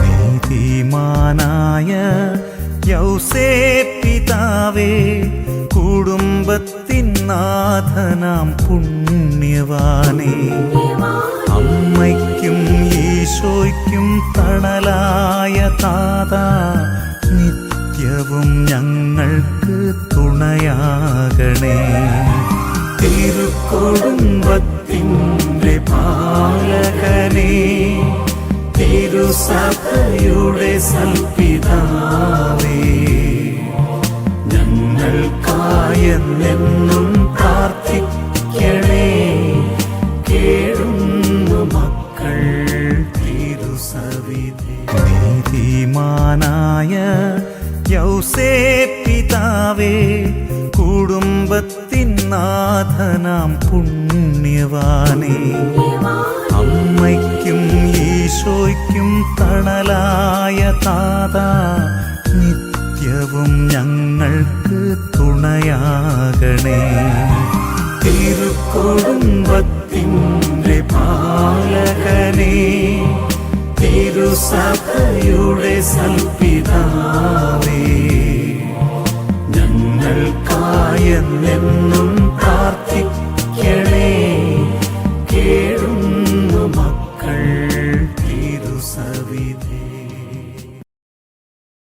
നീതിമാനായ യൗസേപ്പിതാവേ, കുടുംബത്തിൻ നാഥനാം പുണ്യവാനേ, അമ്മയ്ക്കും ഈശോയ്ക്കും തണലായ താതാ, നിത്യവും ഞങ്ങൾക്ക് തുണയാകണേ. തിരുക്കുടുംബത്തിൻ്റെ പാലകനേ, തിരുസഭയുടെ സൽപിതാവേ, ഞങ്ങൾക്കായെന്നും പ്രാർത്ഥിക്കണേ. കേഴുന്നു മക്കൾ തിരുസവിധി. നീതിമാനായ യൗസേപ്പിതാവേ, കുടുംബത്തിൻ നാഥനാം പുണ്യവാനേ, അമ്മയ്ക്കും ഈശോയ്ക്കും തണലായ താതാ, നിത്യവും ഞങ്ങൾക്ക് തുണയാകണേ. തിരുക്കുടുംബത്തിൻ്റെ പാലകനേ, തിരുസഭയുടെ സൽപിതാവേ, ഞങ്ങൾക്കായെന്നും